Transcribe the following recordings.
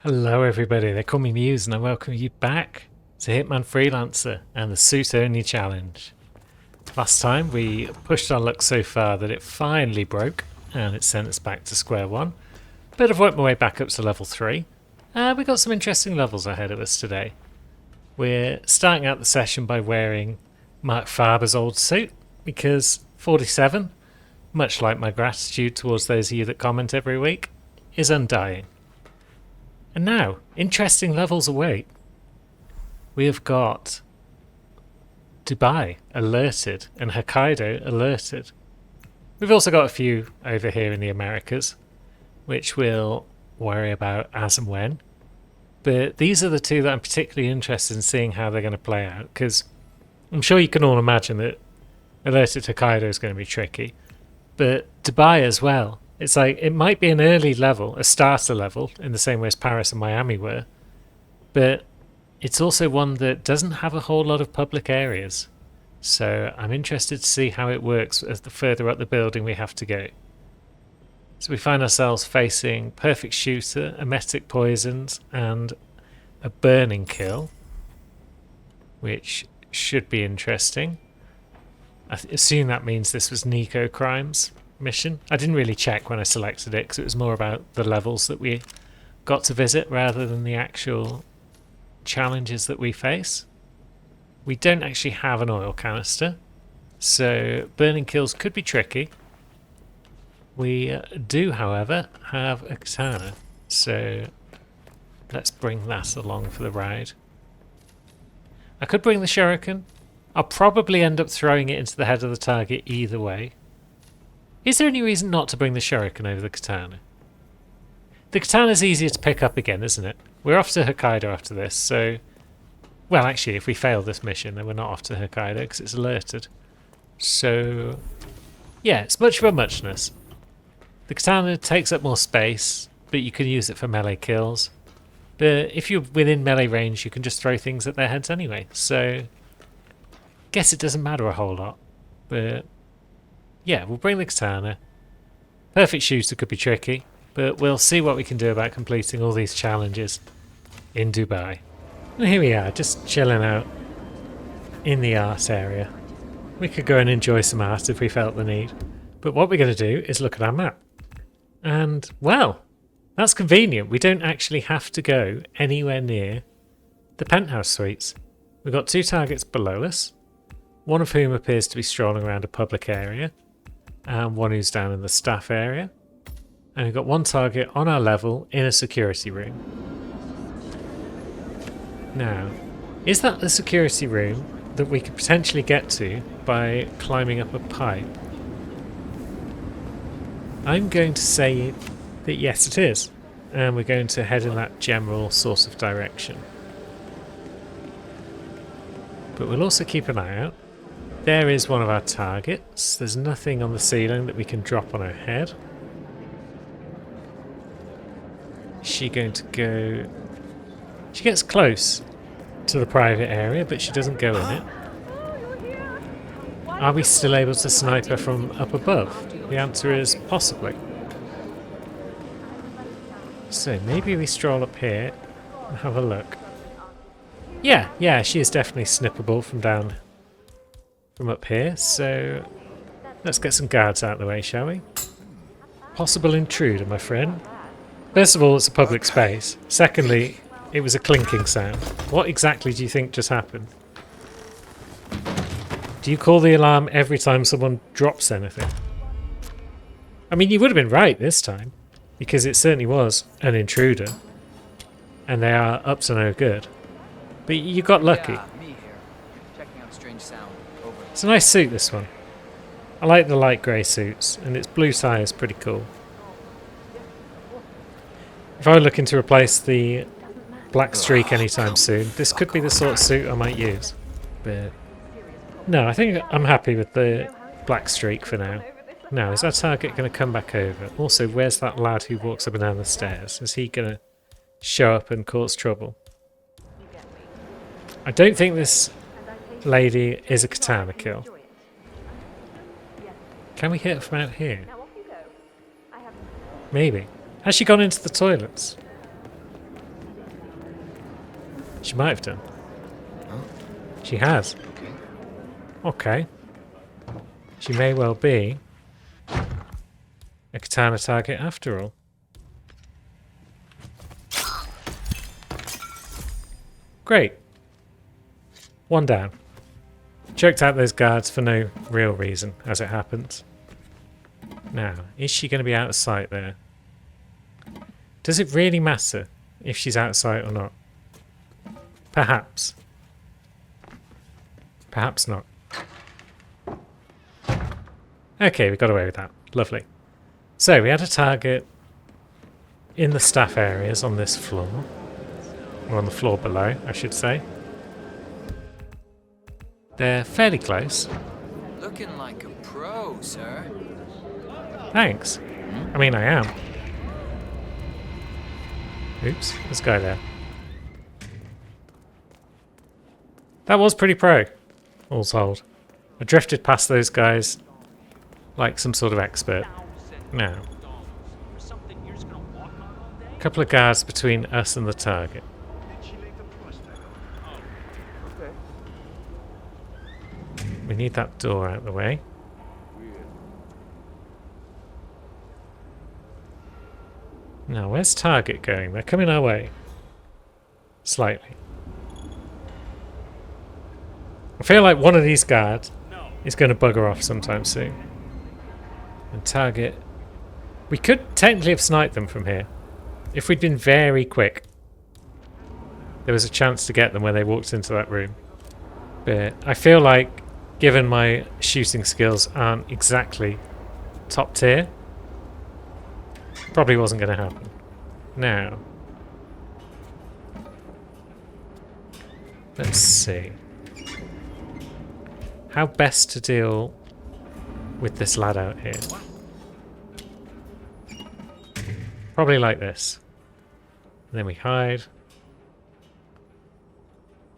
Hello everybody, they call me Muse and I welcome you back to Hitman Freelancer and the Suit Only Challenge. Last time we pushed our luck so far that it finally broke and it sent us back to square one. But I've worked my way back up to level 3. We got some interesting levels ahead of us today. We're starting out the session by wearing Mark Faber's old suit because 47, much like my gratitude towards those of you that comment every week, is undying. And now, interesting levels await. We have got Dubai alerted and Hokkaido alerted. We've also got a few over here in the Americas, which we'll worry about as and when. But these are the two that I'm particularly interested in seeing how they're going to play out, because I'm sure you can all imagine that alerted Hokkaido is going to be tricky. But Dubai as well. It's like, it might be an early level, a starter level, in the same way as Paris and Miami were, but it's also one that doesn't have a whole lot of public areas. So I'm interested to see how it works as the further up the building we have to go. So we find ourselves facing Perfect Shooter, Emetic Poisons, and a Burning Kill, which should be interesting. I assume that means this was Nico Crimes mission. I didn't really check when I selected it because it was more about the levels that we got to visit rather than the actual challenges that we face. We don't actually have an oil canister, so burning kills could be tricky. We do, however, have a katana, so let's bring that along for the ride. I could bring the shuriken. I'll probably end up throwing it into the head of the target either way. Is there any reason not to bring the shuriken over the katana? The katana's easier to pick up again, isn't it? We're off to Hokkaido after this, so... Well, actually, if we fail this mission, then we're not off to Hokkaido because it's alerted. So... yeah, it's much of a muchness. The katana takes up more space, but you can use it for melee kills. But if you're within melee range, you can just throw things at their heads anyway, so... guess it doesn't matter a whole lot, but... yeah, we'll bring the katana. Perfect Shooter could be tricky, but we'll see what we can do about completing all these challenges in Dubai. And here we are, just chilling out in the art area. We could go and enjoy some art if we felt the need. But what we're going to do is look at our map. And, well, that's convenient. We don't actually have to go anywhere near the penthouse suites. We've got two targets below us, one of whom appears to be strolling around a public area, and one who's down in the staff area. And we've got one target on our level in a security room. Now, is that the security room that we could potentially get to by climbing up a pipe? I'm going to say that yes it is, and we're going to head in that general sort of direction. But we'll also keep an eye out. There is one of our targets. There's nothing on the ceiling that we can drop on her head. Is she going to go... she gets close to the private area, but she doesn't go in it. Are we still able to snipe her from up above? The answer is possibly. So maybe we stroll up here and have a look. Yeah, she is definitely snippable from down from up here, so let's get some guards out of the way, shall we? Possible intruder, my friend. First of all, it's a public space. Secondly, it was a clinking sound. What exactly do you think just happened? Do you call the alarm every time someone drops anything? I mean, you would have been right this time, because it certainly was an intruder, and they are up to no good. But you got lucky. Yeah, me here. Checking out a strange sound. Over. It's a nice suit, this one. I like the light grey suits, and its blue tie is pretty cool. If I were looking to replace the black streak anytime soon, this could be the sort of suit I might use. But no, I think I'm happy with the black streak for now. Now, is our target going to come back over? Also, where's that lad who walks up and down the stairs? Is he going to show up and cause trouble? I don't think this lady is a katana kill. Can we hit her from out here? Maybe. Has she gone into the toilets? She might have done. Huh? She has. Okay. Okay. She may well be a katana target after all. Great. One down. Choked out those guards for no real reason, as it happens. Now, is she going to be out of sight there? Does it really matter if she's out of sight or not? Perhaps. Perhaps not. Okay, we got away with that. Lovely. So, we had a target in the staff areas on this floor. Or on the floor below, I should say. They're fairly close. Looking like a pro, sir. Thanks. I mean, I am. Oops, there's a guy there. That was pretty pro, all told. I drifted past those guys like some sort of expert. Now, a couple of guards between us and the target. We need that door out of the way. Now, where's target going? They're coming our way. Slightly. I feel like one of these guards is going to bugger off sometime soon. And target... We could technically have sniped them from here. If we'd been very quick. There was a chance to get them when they walked into that room. But I feel like, given my shooting skills aren't exactly top tier, probably wasn't going to happen. Now, let's see. How best to deal with this lad out here? Probably like this. And then we hide.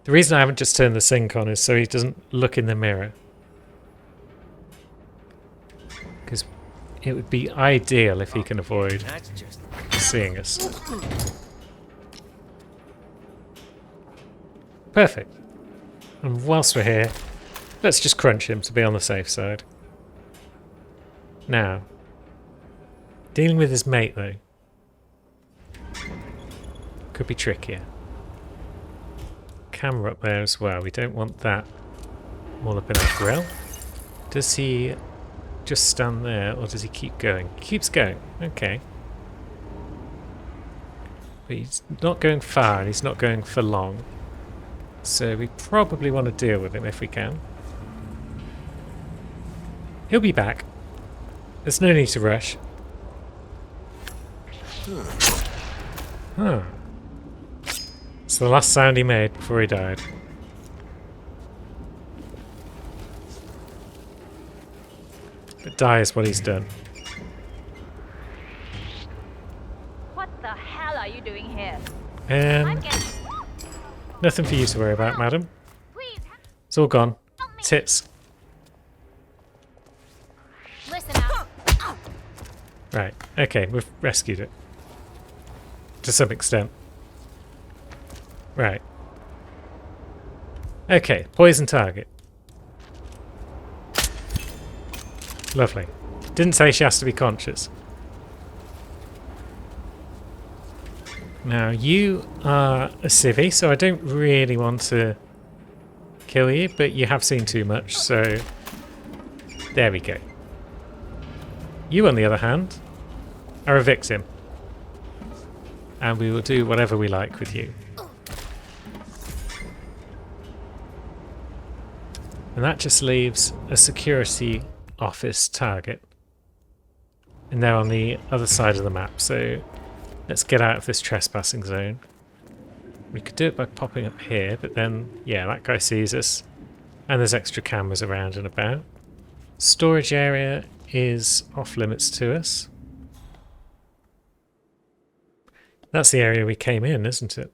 The reason I haven't just turned the sync on is so he doesn't look in the mirror. Because it would be ideal if he can avoid seeing us. Perfect. And whilst we're here, let's just crunch him to be on the safe side. Now, dealing with his mate though, could be trickier. Camera up there as well. We don't want that all up in our grill. Does he just stand there or does he keep going? He keeps going. Okay. But he's not going far and he's not going for long. So we probably want to deal with him if we can. He'll be back. There's no need to rush. Huh. It's the last sound he made before he died. But die is what he's done. What the hell are you doing here? And nothing for you to worry about, madam. Please It's all gone. help me. Tits. Listen up. Right. Okay, we've rescued it. To some extent. Right. Okay, poison target. Lovely. Didn't say she has to be conscious. Now, you are a civvy, so I don't really want to kill you, but you have seen too much, so there we go. You, on the other hand, are a victim. And we will do whatever we like with you. And that just leaves a security office target. And they're on the other side of the map, so let's get out of this trespassing zone. We could do it by popping up here, but then, yeah, that guy sees us. And there's extra cameras around and about. Storage area is off limits to us. That's the area we came in, isn't it?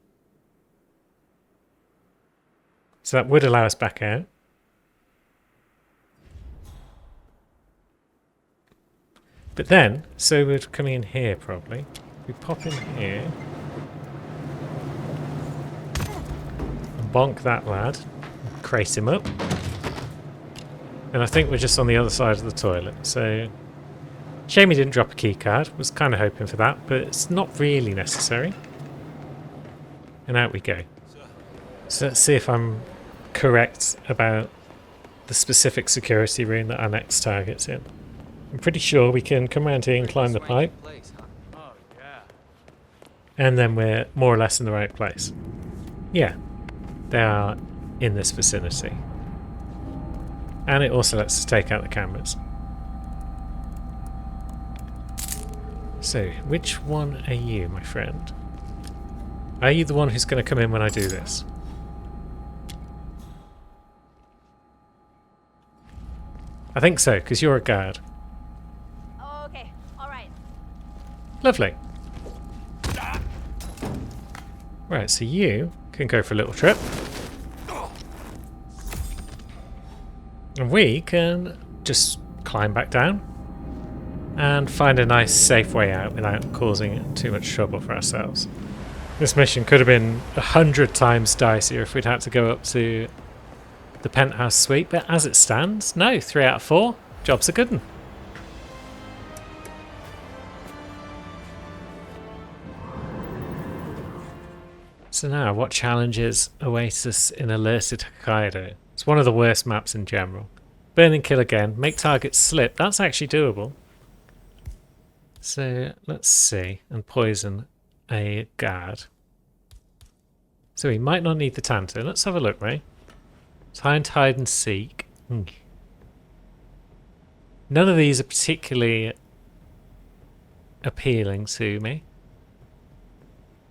So that would allow us back out. But then, so we're coming in here probably. We pop in here. bonk that lad, crate him up. And I think we're just on the other side of the toilet, so... Shame he didn't drop a key card. Was kind of hoping for that, but it's not really necessary. And out we go. So let's see if I'm correct about the specific security room that our next target's in. I'm pretty sure we can come around here and climb the pipe. And then we're more or less in the right place. Yeah, they are in this vicinity. And it also lets us take out the cameras. So, which one are you, my friend? Are you the one who's going to come in when I do this? I think so, because you're a guard. Oh, okay, alright. Lovely. Right, so you can go for a little trip. And we can just climb back down and find a nice safe way out without causing too much trouble for ourselves. This mission could have been 100 times dicier if we'd had to go up to the penthouse suite, but as it stands, no, 3 out of 4. Job's a good one. So now, what challenges await us in Alerted Hokkaido? It's one of the worst maps in general. Burn and kill again. Make targets slip. That's actually doable. So, let's see. And poison a guard. So we might not need the Tanto. Let's have a look, Ray. Find, hide and seek. None of these are particularly appealing to me.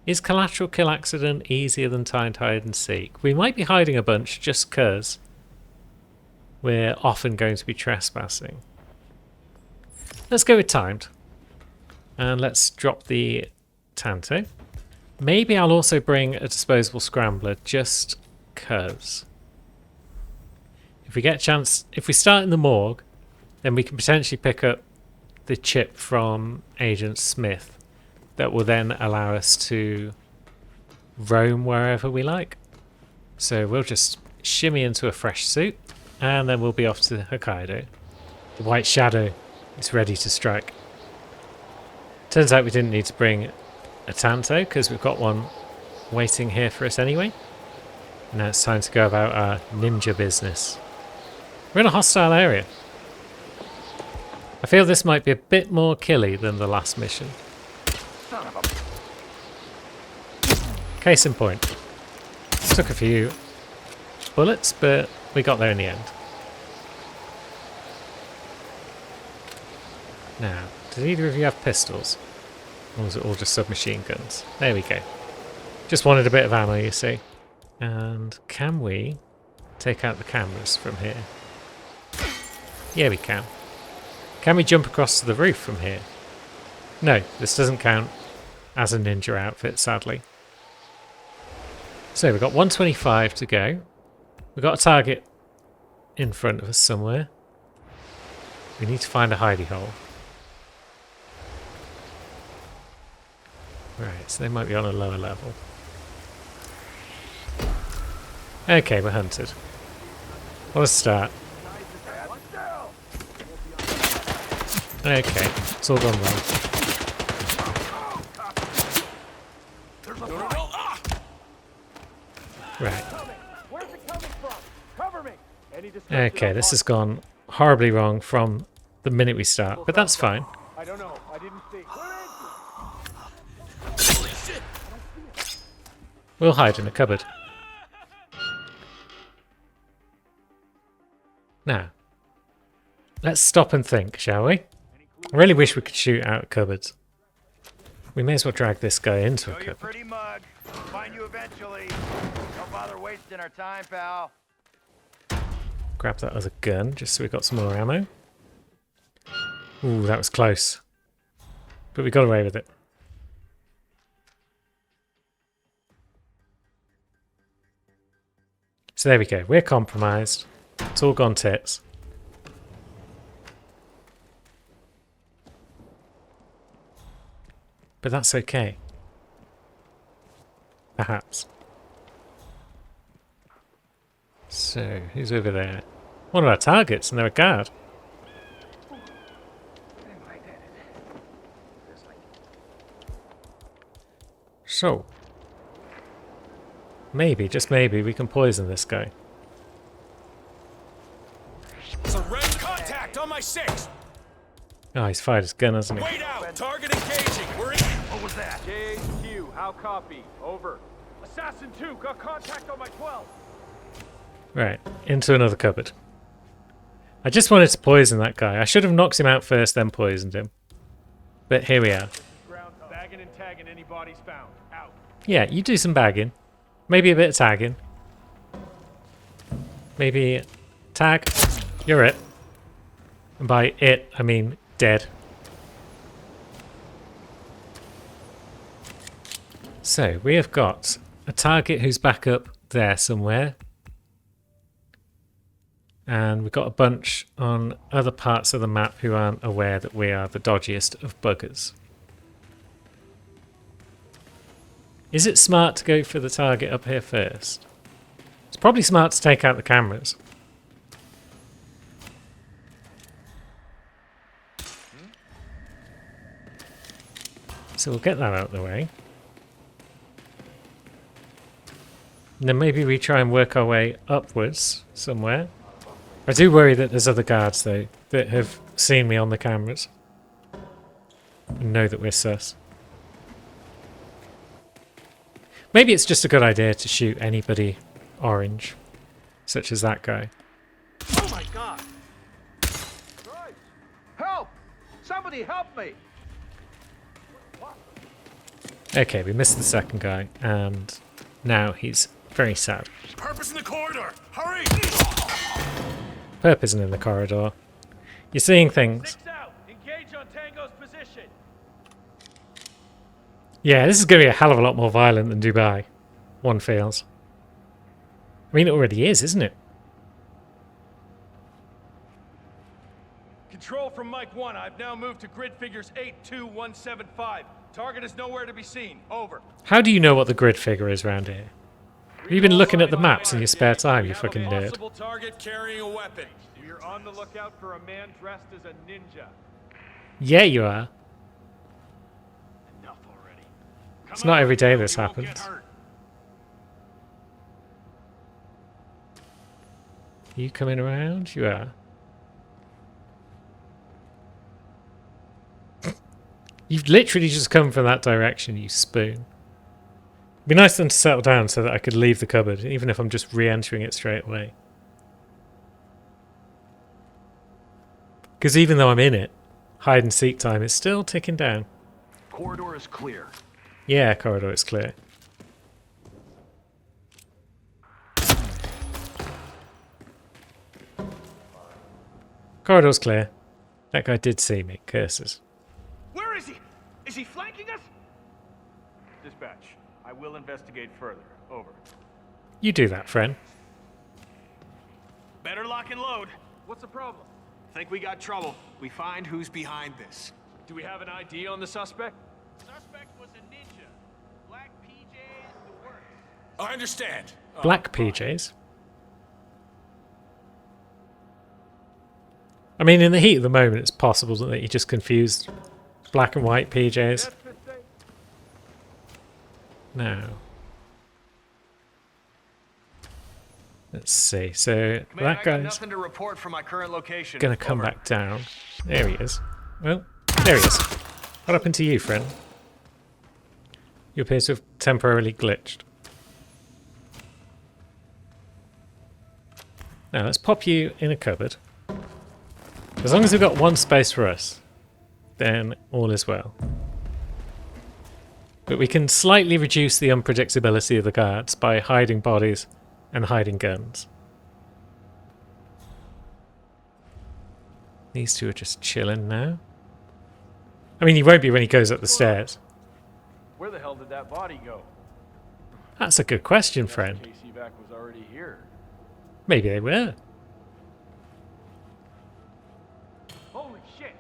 Is collateral kill accident easier than timed hide and seek? We might be hiding a bunch just because we're often going to be trespassing. Let's go with timed. And let's drop the Tanto. Maybe I'll also bring a disposable scrambler just because. If we get a chance, if we start in the morgue, then we can potentially pick up the chip from Agent Smith. That will then allow us to roam wherever we like. So we'll just shimmy into a fresh suit and then we'll be off to Hokkaido. The White Shadow is ready to strike. Turns out we didn't need to bring a Tanto because we've got one waiting here for us anyway. Now it's time to go about our ninja business. We're in a hostile area. I feel this might be a bit more killy than the last mission. Case in point. Took a few bullets, but we got there in the end. Now, did either of you have pistols? Or was it all just submachine guns? There we go. Just wanted a bit of ammo, you see. And can we take out the cameras from here? Yeah, we can. Can we jump across to the roof from here? No, this doesn't count as a ninja outfit, sadly. So we've got 125 to go. We've got a target in front of us somewhere. We need to find a hidey hole. Right, so they might be on a lower level. Okay, we're hunted. What a start. Okay, it's all gone wrong. Right. Okay, this has gone horribly wrong from the minute we start, but that's fine. I don't know. I didn't see. We'll hide in a cupboard. Now, let's stop and think, shall we? I really wish we could shoot out cupboards. We may as well drag this guy into a Show your cupboard. pretty mug. Find you eventually. Don't bother wasting our time, pal. Grab that other gun, just so we've got some more ammo. Ooh, that was close. But we got away with it. So there we go. We're compromised. It's all gone tits. But that's okay. Perhaps. So, who's over there? One of our targets, and they're a guard. So, maybe, just maybe, we can poison this guy. Surrender. Contact on my 6. Oh, he's fired his gun, hasn't he? Wait out. Target engaging. We're in. What was that? JQ, how copy? Over. Assassin 2, got contact on my 12. Right, into another cupboard. I just wanted to poison that guy. I should have knocked him out first, then poisoned him. But here we are. Ground bagging and tagging any bodies found. Out. Yeah, you do some bagging. Maybe a bit of tagging. Maybe tag. You're it. And by it, I mean dead. So, we have got a target who's back up there somewhere. And we've got a bunch on other parts of the map who aren't aware that we are the dodgiest of buggers. Is it smart to go for the target up here first? It's probably smart to take out the cameras. So we'll get that out of the way. And then maybe we try and work our way upwards somewhere. I do worry that there's other guards, though, that have seen me on the cameras and know that we're sus. Maybe it's just a good idea to shoot anybody orange, such as that guy. Oh my god! Help! Somebody help me! Okay, we missed the second guy, and now he's very sad. Purpose in the corridor. Hurry. Perp isn't in the corridor. You're seeing things. 6 out. Engage on Tango's position. Yeah, this is going to be a hell of a lot more violent than Dubai. One feels. I mean, it already is, isn't it? Control from Mike 1. I've now moved to grid figures 82175. Target is nowhere to be seen. Over. How do you know what the grid figure is around here? Have you been looking at the maps in your spare time, you fucking nerd? Possible target carrying a weapon. We're on the lookout for a man dressed as a ninja. Yeah, you are. Enough already. It's not every day this happens. Are you coming around? You are. You've literally just come from that direction, you spoon. It'd be nice for them to settle down so that I could leave the cupboard, even if I'm just re-entering it straight away. Because even though I'm in it, hide and seek time is still ticking down. Corridor is clear. Yeah, corridor is clear. Corridor's clear. That guy did see me. Curses. Where is he? Is he flanking us? Dispatch. I will investigate further. Over. You do that, friend. Better lock and load. What's the problem? Think we got trouble. We find who's behind this. Do we have an ID on the suspect? Suspect was a ninja. Black PJs, the works. I understand. Black PJs. I mean, in the heat of the moment, it's possible that you just confused black and white PJs. Now, let's see. So that guy's nothing to report from my current location. gonna come back down. There he is. Well, there he is. What happened to you, friend? You appear to have temporarily glitched. Now let's pop you in a cupboard. As long as we've got one space for us, then all is well. But we can slightly reduce the unpredictability of the guards by hiding bodies and hiding guns. These two are just chilling now. I mean, he won't be when he goes up the stairs. Where the hell did that body go? That's a good question, friend. KC-Vac was already here. Maybe they were. Holy shit!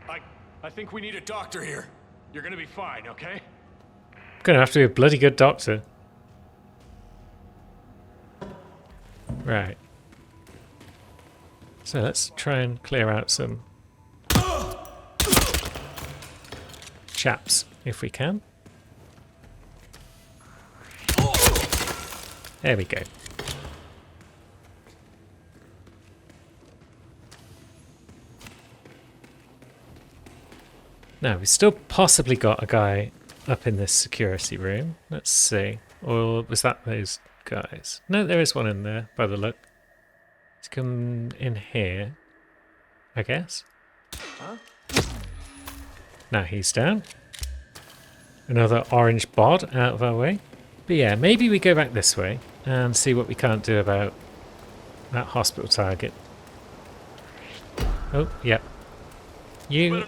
I think we need a doctor here. You're gonna be fine, okay? Gonna have to be a bloody good doctor. Right. So let's try and clear out some chaps if we can. There we go. Now, we've still possibly got a guy up in this security room. Let's see. Or was that those guys? No, there is one in there by the look. He's come in here, I guess. Now he's down. Another orange bod out of our way. But yeah, maybe we go back this way and see what we can't do about that hospital target. Oh, yep. You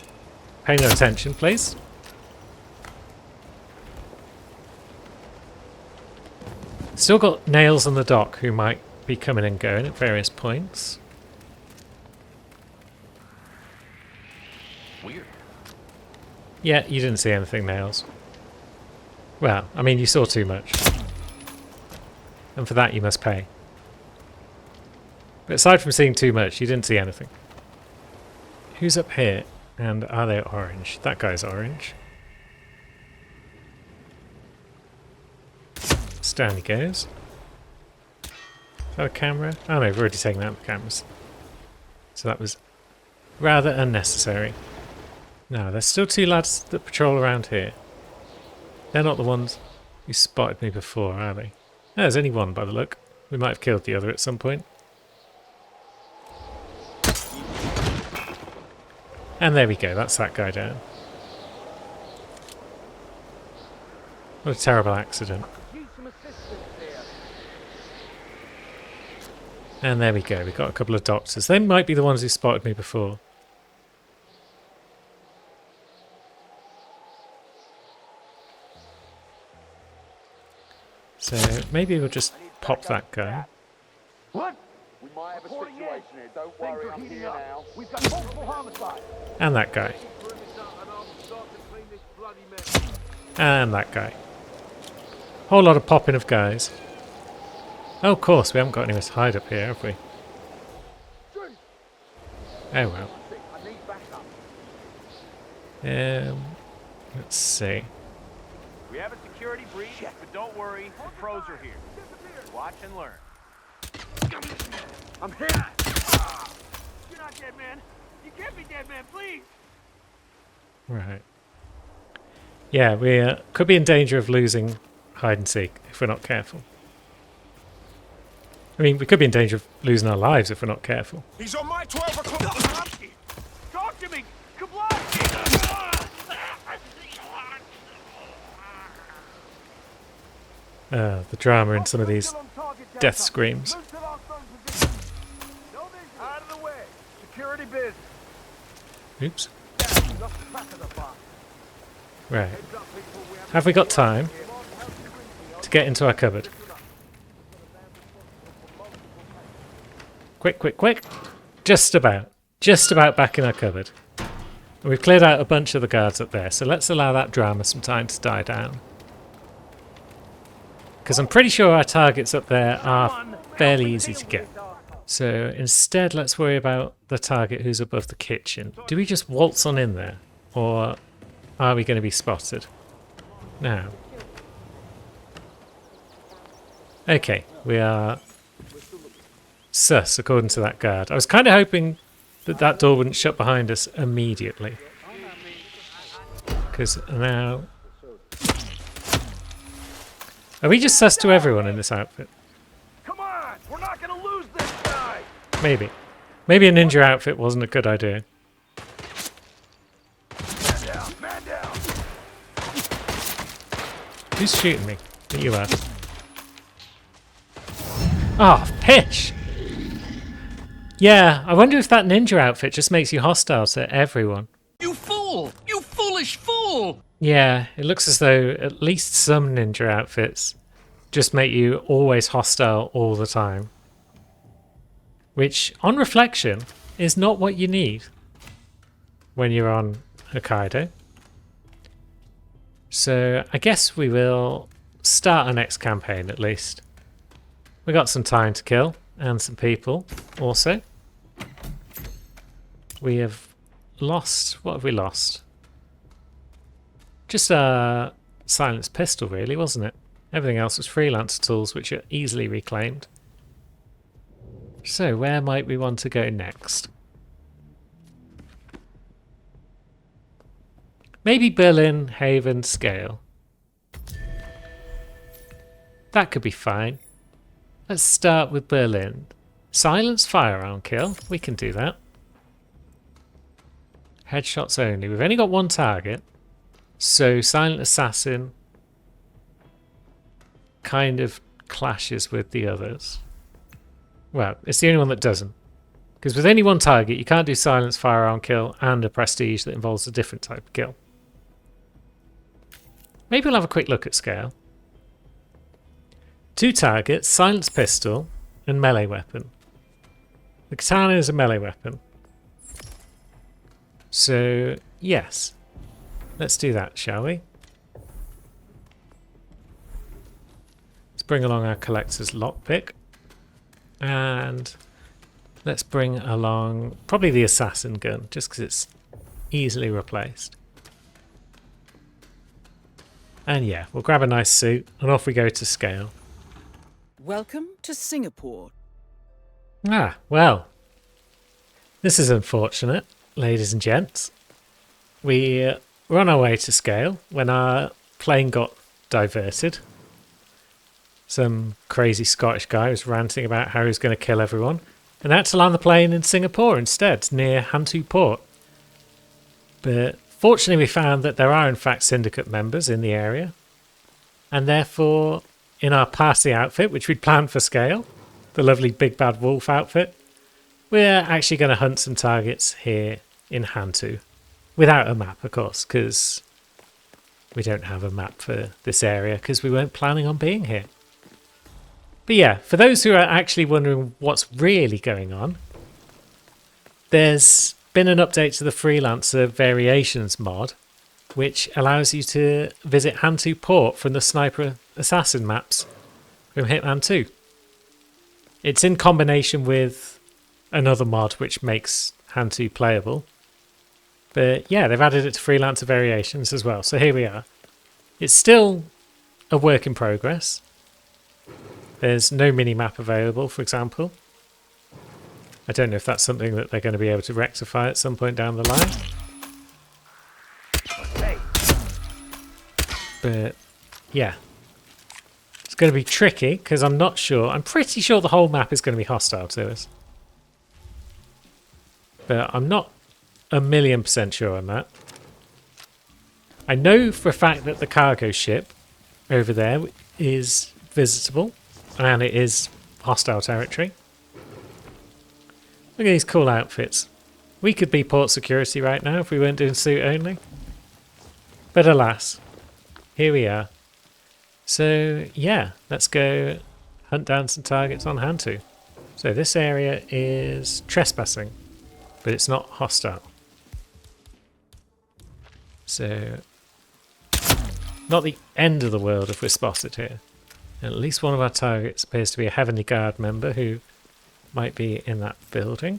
pay no attention, please. Still got Nails on the dock who might be coming and going at various points. Weird. Yeah, you didn't see anything, Nails. Well, I mean, you saw too much. And for that you must pay. But aside from seeing too much, you didn't see anything. Who's up here? And are they orange? That guy's orange. So down he goes. Is that a camera? Oh no, we've already taken out the cameras. So that was rather unnecessary. Now, there's still two lads that patrol around here. They're not the ones who spotted me before, are they? No, there's only one by the look. We might have killed the other at some point. And there we go, that's that guy down. What a terrible accident. And there we go, we've got a couple of doctors. They might be the ones who spotted me before. So maybe we'll just pop that guy. What? We might have a situation here. Don't worry, I'm here now. We've got multiple homicides. And that guy. And that guy. Whole lot of popping of guys. Oh, of course, we haven't got anywhere to hide up here, have we? Oh well. Let's see. We have a security breach, but don't worry, the pros are here. Watch and learn. I'm here. You're not dead, man. You can't be dead, man. Please. Right. Yeah, we could be in danger of losing hide and seek if we're not careful. I mean, we could be in danger of losing our lives if we're not careful. He's on my 12 o'clock. Talk to me. Kablanski. The drama in some of these death screams. Out of the way. Security business. Oops. Right. Have we got time to get into our cupboard? Quick, quick, quick. Just about. Just about back in our cupboard. And we've cleared out a bunch of the guards up there, so let's allow that drama some time to die down. Because I'm pretty sure our targets up there are fairly easy to get. So instead, let's worry about the target who's above the kitchen. Do we just waltz on in there? Or are we going to be spotted? Now. Okay, we are sus, according to that guard. I was kind of hoping that that door wouldn't shut behind us immediately. Because now... Are we just sus to everyone in this outfit? Come on, we're not gonna lose this guy. Maybe. Maybe a ninja outfit wasn't a good idea. Man down, man down. Who's shooting me? You are. Oh, pitch! Yeah, I wonder if that ninja outfit just makes you hostile to everyone. You fool! You foolish fool! Yeah, it looks as though at least some ninja outfits just make you always hostile all the time. Which, on reflection, is not what you need when you're on Hokkaido. So I guess we will start our next campaign at least. We got some time to kill, and some people also. We have lost... What have we lost? Just a silenced pistol, really, wasn't it? Everything else was freelancer tools, which are easily reclaimed. So, where might we want to go next? Maybe Berlin, Haven, Scale. That could be fine. Let's start with Berlin. Silence firearm kill. We can do that. Headshots only. We've only got one target. So silent assassin kind of clashes with the others. Well, it's the only one that doesn't. Because with only one target, you can't do silence firearm kill and a prestige that involves a different type of kill. Maybe we'll have a quick look at Scale. 2 targets, silence pistol, and melee weapon. The katana is a melee weapon. So, yes. Let's do that, shall we? Let's bring along our collector's lockpick. And let's bring along probably the assassin gun, just because it's easily replaced. And yeah, we'll grab a nice suit and off we go to Scale. Welcome to Singapore. Ah, well. This is unfortunate, ladies and gents. We were on our way to Scale when our plane got diverted. Some crazy Scottish guy was ranting about how he was going to kill everyone, and had to land the plane in Singapore instead, near Hantu Port. But fortunately we found that there are in fact syndicate members in the area, and therefore in our party outfit, which we'd planned for Scale, the lovely Big Bad Wolf outfit, we're actually going to hunt some targets here in Hantu. Without a map, of course, because we don't have a map for this area because we weren't planning on being here. But yeah, for those who are actually wondering what's really going on, there's been an update to the Freelancer Variations mod, which allows you to visit Hantu Port from the Sniper Assassin maps from Hitman 2. It's in combination with another mod which makes Hantu playable. But yeah, they've added it to Freelancer Variations as well. So here we are. It's still a work in progress. There's no mini-map available, for example. I don't know if that's something that they're going to be able to rectify at some point down the line. But yeah, it's going to be tricky because I'm not sure. I'm pretty sure the whole map is going to be hostile to us. But I'm not 1,000,000% sure on that. I know for a fact that the cargo ship over there is visitable and it is hostile territory. Look at these cool outfits. We could be port security right now if we weren't doing suit only. But alas, here we are. So yeah, let's go hunt down some targets on Hantu. So this area is trespassing, but it's not hostile. So, not the end of the world if we're spotted here. At least one of our targets appears to be a Heavenly Guard member who might be in that building.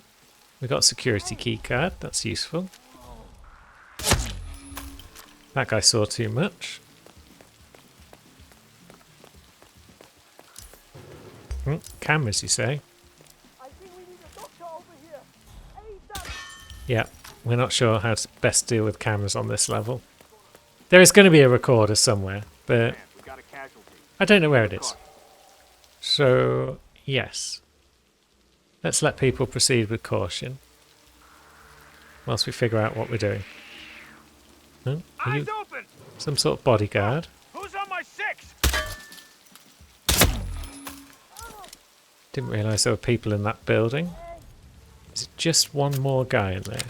We've got a security key card, that's useful. That guy saw too much. Cameras, you say? Yeah, we're not sure how to best deal with cameras on this level. There is going to be a recorder somewhere, but I don't know where it is. So, yes. Let's let people proceed with caution whilst we figure out what we're doing. Huh? Are you some sort of bodyguard? Who's on my 6? Didn't realise there were people in that building. Is it just one more guy in there?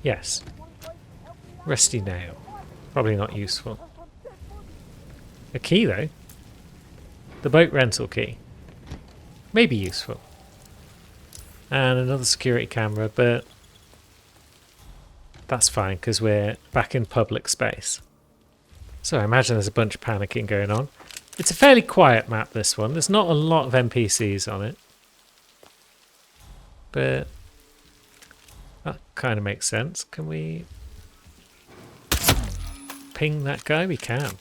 Yes. Rusty nail. Probably not useful. A key though. The boat rental key. Maybe useful. And another security camera, but that's fine because we're back in public space. So I imagine there's a bunch of panicking going on. It's a fairly quiet map, this one. There's not a lot of NPCs on it. But that kind of makes sense. Can we ping that guy? We can.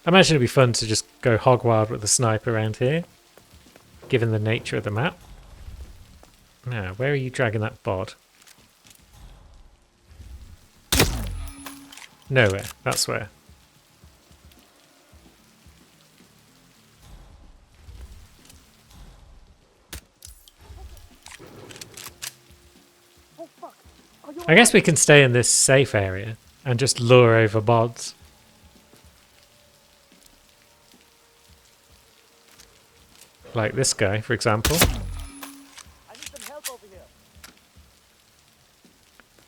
I imagine it'd be fun to just go hog wild with the sniper around here, given the nature of the map. Now, where are you dragging that bod? Nowhere. That's where. I guess we can stay in this safe area and just lure over bods. Like this guy, for example.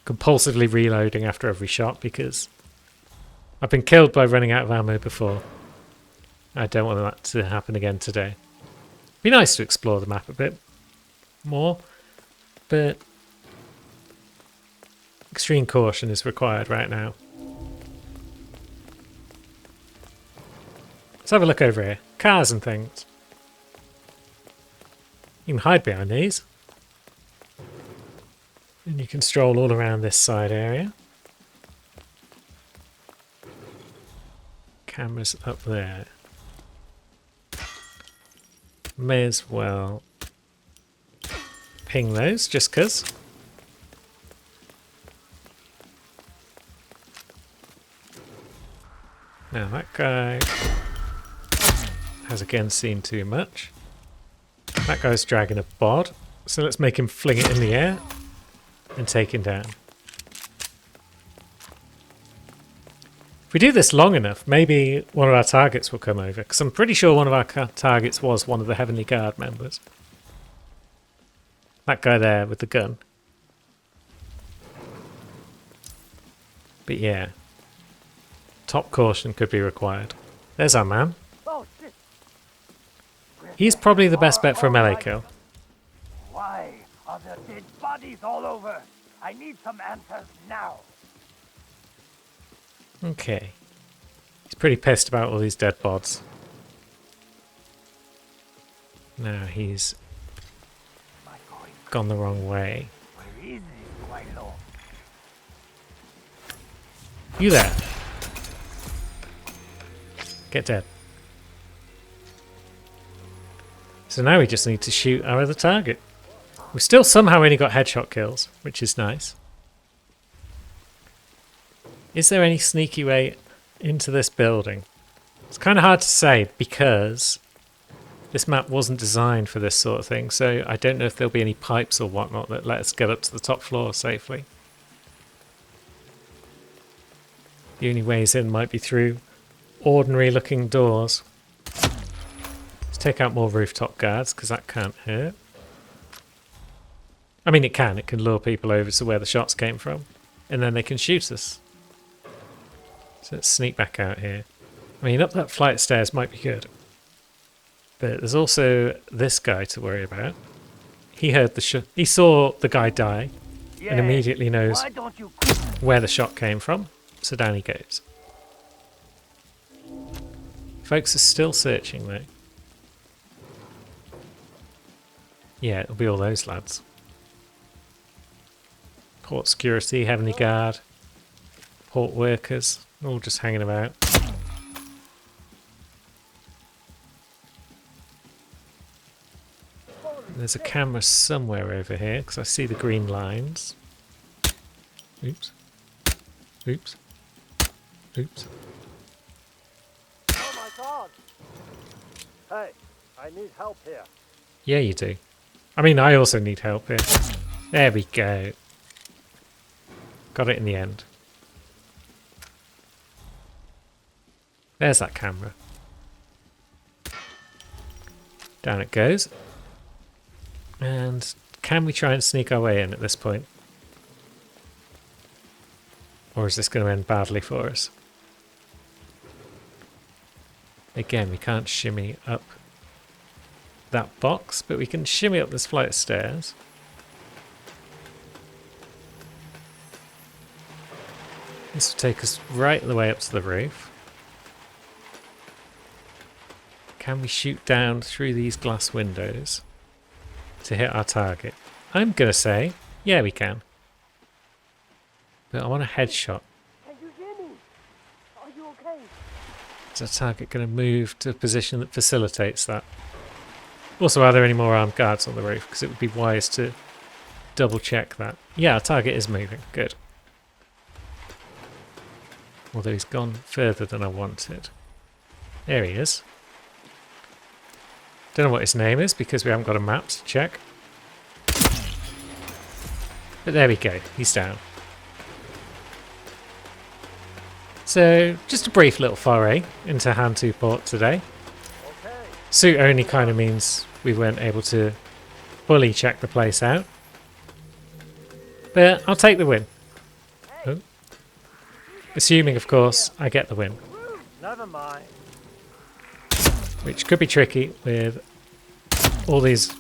Compulsively reloading after every shot because I've been killed by running out of ammo before. I don't want that to happen again today. Be nice to explore the map a bit more, but extreme caution is required right now. Let's have a look over here. Cars and things. You can hide behind these. And you can stroll all around this side area. Cameras up there. May as well ping those just 'cause. Now that guy has again seen too much. That guy's dragging a bod, so let's make him fling it in the air and take him down. If we do this long enough, maybe one of our targets will come over, because I'm pretty sure one of our targets was one of the Heavenly Guard members. That guy there with the gun. But yeah, top caution could be required. There's our man. He's probably the best bet for a melee kill. Why are there dead bodies all over? I need some answers now. Okay. He's pretty pissed about all these dead bods. Now he's gone the wrong way. Where is this Quilo? You there. Get dead. So now we just need to shoot our other target. We've still somehow only got headshot kills, which is nice. Is there any sneaky way into this building? It's kind of hard to say because this map wasn't designed for this sort of thing, so I don't know if there'll be any pipes or whatnot that let us get up to the top floor safely. The only ways in might be through ordinary looking doors. Let's take out more rooftop guards because that can't hurt. I mean, it can lure people over to where the shots came from, and then they can shoot us. So let's sneak back out here. I mean, up that flight of stairs might be good. But there's also this guy to worry about. He heard the shot. He saw the guy die and immediately knows where the shot came from. So down he goes. Folks are still searching though. Yeah, it'll be all those lads. Port security, Heavenly Guard, port workers, all just hanging about. There's a camera somewhere over here because I see the green lines. Oops. Oops. Oops. Oh my god! Hey, I need help here. Yeah, you do. I mean, I also need help here. There we go. Got it in the end. There's that camera. Down it goes. And can we try and sneak our way in at this point? Or is this going to end badly for us? Again, we can't shimmy up that box, but we can shimmy up this flight of stairs. This will take us right the way up to the roof. Can we shoot down through these glass windows to hit our target? I'm going to say, yeah, we can. But I want a headshot. Can you hear me? Are you okay? Is our target going to move to a position that facilitates that? Also, are there any more armed guards on the roof? Because it would be wise to double check that. Yeah, our target is moving. Good. Although he's gone further than I wanted. There he is. Don't know what his name is because we haven't got a map to check. But there we go. He's down. So, just a brief little foray into Hantu Port today. Suit only kind of means we weren't able to fully check the place out. But I'll take the win. Oh. Assuming, of course, I get the win. Never mind. Which could be tricky with all these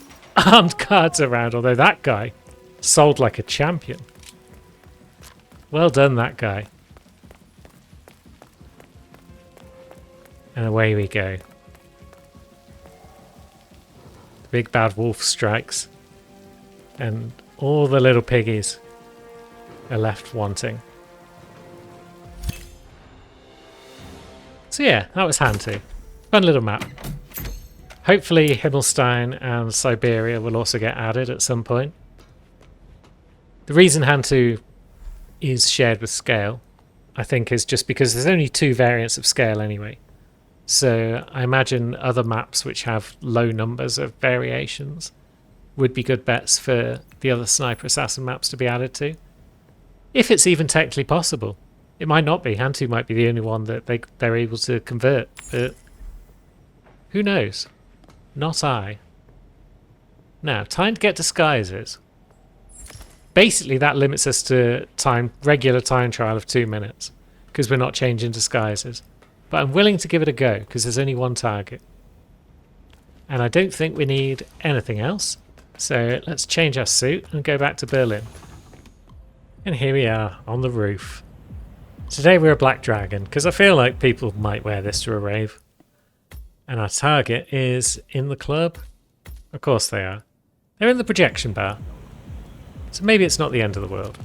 armed guards around, although that guy sold like a champion. Well done, that guy. And away we go. The big bad wolf strikes. And all the little piggies are left wanting. So yeah, that was Hantu. Fun little map. Hopefully Himmelstein and Siberia will also get added at some point. The reason Hantu is shared with Scale, I think, is just because there's only 2 variants of Scale anyway. So I imagine other maps which have low numbers of variations would be good bets for the other Sniper Assassin maps to be added to. If it's even technically possible. It might not be. Hantu might be the only one that they're able to convert. But who knows? Not I. Now, time to get disguises. Basically, that limits us to regular time trial of 2 minutes. Because we're not changing disguises. But I'm willing to give it a go, because there's only one target. And I don't think we need anything else. So let's change our suit and go back to Berlin. And here we are, on the roof. Today we're a Black Dragon, because I feel like people might wear this to a rave. And our target is in the club. Of course they are. They're in the projection bar. So maybe it's not the end of the world.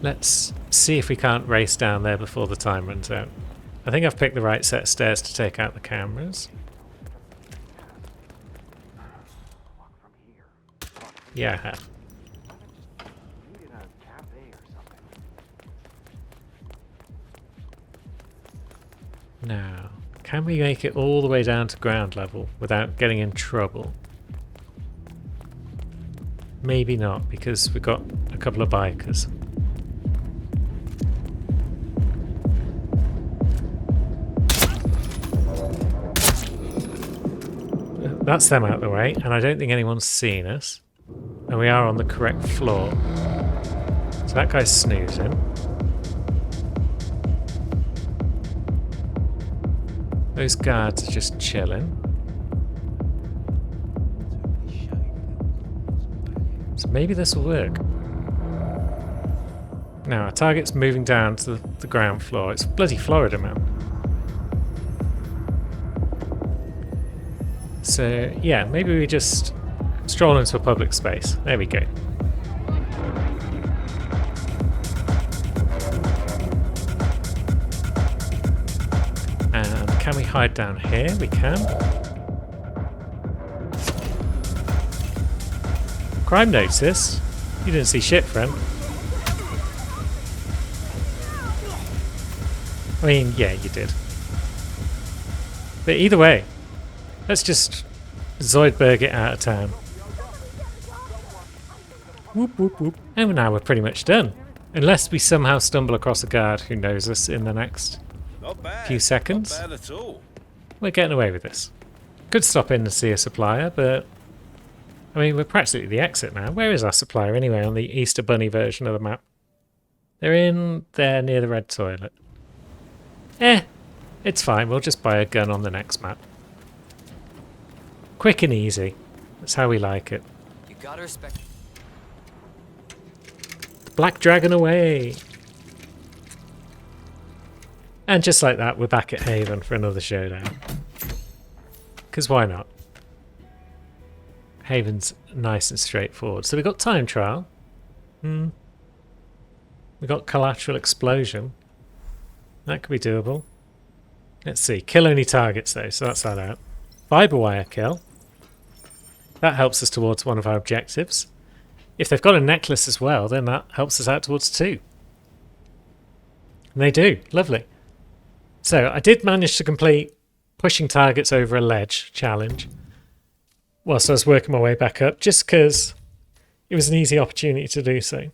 Let's see if we can't race down there before the time runs out. I think I've picked the right set of stairs to take out the cameras. Yeah, I have. Now, can we make it all the way down to ground level without getting in trouble? Maybe not, because we've got a couple of bikers. That's them out of the way, and I don't think anyone's seen us. And we are on the correct floor. So that guy's snoozing. Those guards are just chilling. So maybe this will work. Now, our target's moving down to the ground floor. It's bloody Florida, man. So, yeah, maybe we just stroll into a public space. There we go. And can we hide down here? We can. Crime notice? You didn't see shit, friend. I mean, yeah, you did. But either way, let's just Zoidberg it out of town. Whoop, whoop, whoop. And now we're pretty much done. Unless we somehow stumble across a guard who knows us in the next few seconds. Not bad at all. We're getting away with this. Could stop in to see a supplier, but I mean, we're practically at the exit now. Where is our supplier anyway on the Easter Bunny version of the map? They're in there near the red toilet. It's fine. We'll just buy a gun on the next map. Quick and easy. That's how we like it. You gotta respect. Black Dragon away! And just like that, we're back at Haven for another showdown. Because why not? Haven's nice and straightforward. So we got time trial. We got collateral explosion. That could be doable. Let's see. Kill only targets though, so that's that out. Fiber wire kill. That helps us towards one of our objectives. If they've got a necklace as well, then that helps us out towards 2. And they do. Lovely. So I did manage to complete pushing targets over a ledge challenge whilst I was working my way back up, just because it was an easy opportunity to do so.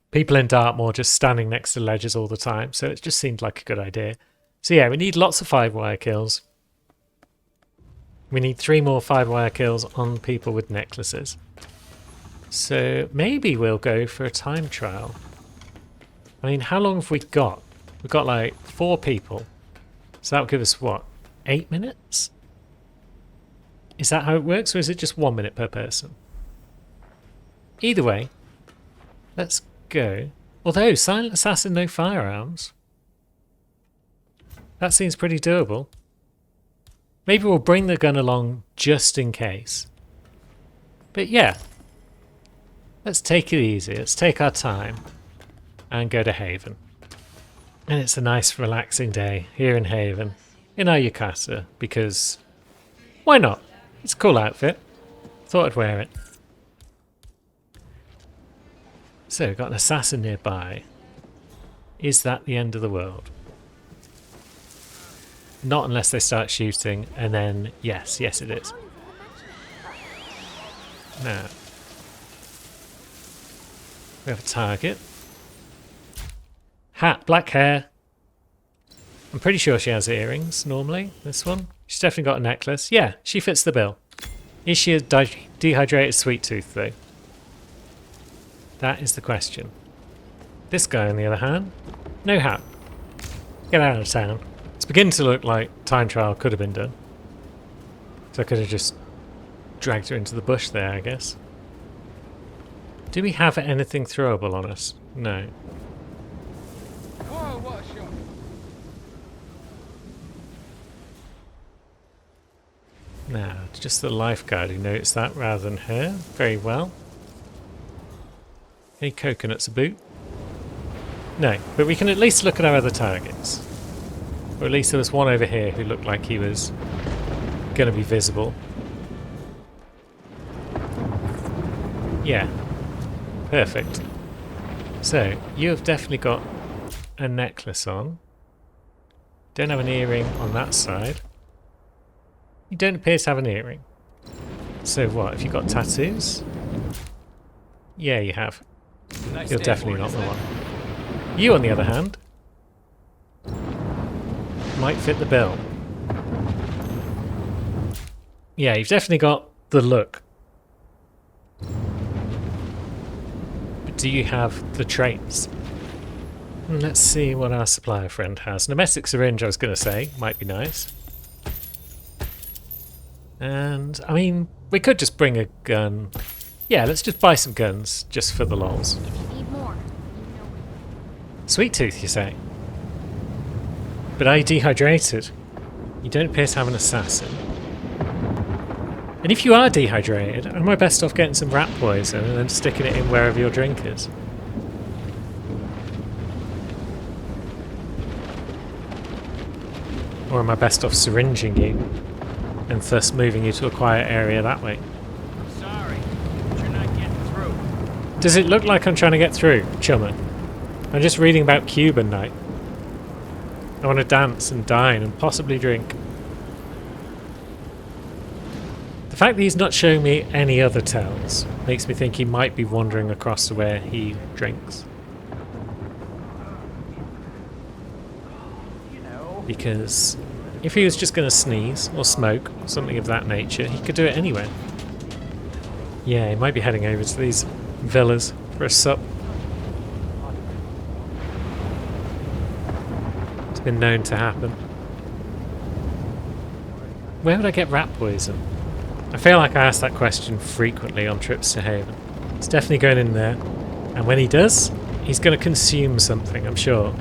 People in Dartmoor just standing next to ledges all the time, so it just seemed like a good idea. So yeah, we need lots of 5-wire kills. We need 3 more 5-wire kills on people with necklaces. So maybe we'll go for a time trial. I mean, how long have we got? We've got like 4 people. So that'll give us what? 8 minutes? Is that how it works, or is it just 1 minute per person? Either way, let's go. Although, Silent Assassin, no firearms. That seems pretty doable. Maybe we'll bring the gun along just in case. But yeah, let's take it easy. Let's take our time and go to Haven. And it's a nice relaxing day here in Haven, in our yukata, because why not? It's a cool outfit. Thought I'd wear it. So, we've got an assassin nearby. Is that the end of the world? Not unless they start shooting, and then, yes it is. Now, we have a target. Hat, black hair. I'm pretty sure she has earrings, normally, this one. She's definitely got a necklace. Yeah, she fits the bill. Is she a dehydrated sweet tooth, though? That is the question. This guy, on the other hand, no hat. Get out of town. It's beginning to look like time trial could have been done. So I could have just dragged her into the bush there, I guess. Do we have anything throwable on us? No. Whoa, what a shot. Nah, it's just the lifeguard who noticed that rather than her. Very well. Any coconuts a boot? No, but we can at least look at our other targets. Or at least there was one over here who looked like he was going to be visible. Yeah. Perfect. So, you have definitely got a necklace on. Don't have an earring on that side. You don't appear to have an earring. So what, have you got tattoos? Yeah, you have. You're definitely not the one. You, on the other hand, might fit the bill. Yeah, you've definitely got the look. But do you have the traits? Let's see what our supplier friend has. Domestic syringe, I was going to say, might be nice. And, I mean, we could just bring a gun. Yeah, let's just buy some guns, just for the lols. If you need more, you know. Sweet tooth, you say? But are you dehydrated? You don't appear to have an assassin. And if you are dehydrated, am I best off getting some rat poison and then sticking it in wherever your drink is? Or am I best off syringing you and thus moving you to a quiet area that way? I'm sorry, but you're not getting through. Does it look like I'm trying to get through, Chummer? I'm just reading about Cuban night. I want to dance and dine and possibly drink. The fact that he's not showing me any other tells makes me think he might be wandering across to where he drinks. Because if he was just going to sneeze or smoke or something of that nature, he could do it anywhere. Yeah, he might be heading over to these villas for a sup. It's been known to happen. Where would I get rat poison? I feel like I ask that question frequently on trips to Haven. It's definitely going in there. And when he does, he's going to consume something, I'm sure.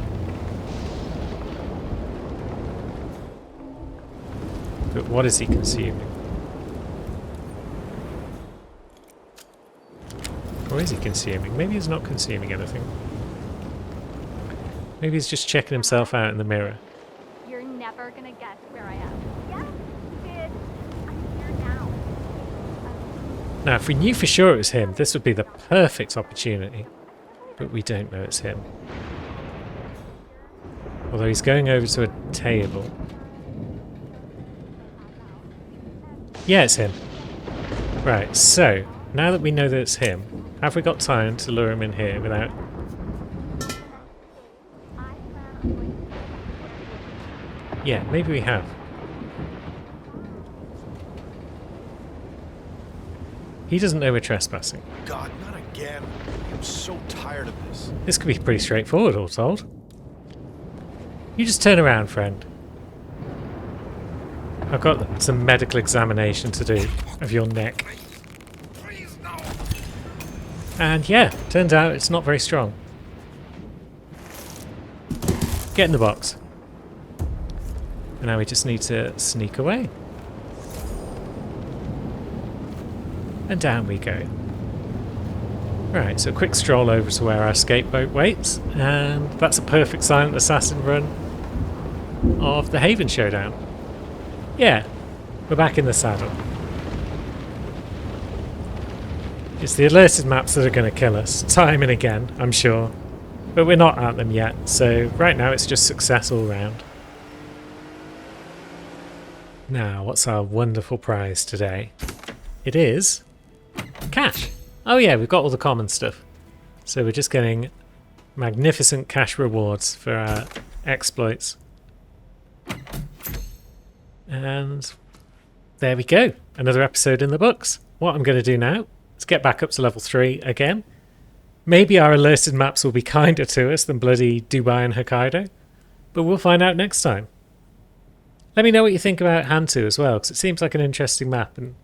But what is he consuming? Or is he consuming? Maybe he's not consuming anything. Maybe he's just checking himself out in the mirror. You're never gonna guess where I am. Yeah, kid. I'm here now. Now, if we knew for sure it was him, this would be the perfect opportunity. But we don't know it's him. Although he's going over to a table. Yeah, it's him. Right, so, now that we know that it's him, have we got time to lure him in here without... Yeah, maybe we have. He doesn't know we're trespassing. God, not again. I'm so tired of this. This could be pretty straightforward, all told. You just turn around, friend. I've got some medical examination to do of your neck. And yeah, turns out it's not very strong. Get in the box. And now we just need to sneak away. And down we go. Right, so a quick stroll over to where our escape boat waits, and that's a perfect silent assassin run of the Haven Showdown. Yeah, we're back in the saddle. It's the alerted maps that are going to kill us, time and again, I'm sure. But we're not at them yet, so right now it's just success all round. Now, what's our wonderful prize today? It is... cash! Oh yeah, we've got all the common stuff. So we're just getting magnificent cash rewards for our exploits. And there we go. Another episode in the books. What I'm going to do now is get back up to level 3 again. Maybe our alerted maps will be kinder to us than bloody Dubai and Hokkaido. But we'll find out next time. Let me know what you think about Hantu as well, because it seems like an interesting map. And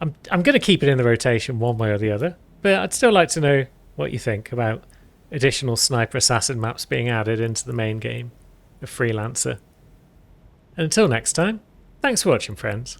I'm going to keep it in the rotation one way or the other, but I'd still like to know what you think about additional sniper assassin maps being added into the main game of Freelancer. And until next time, thanks for watching, friends.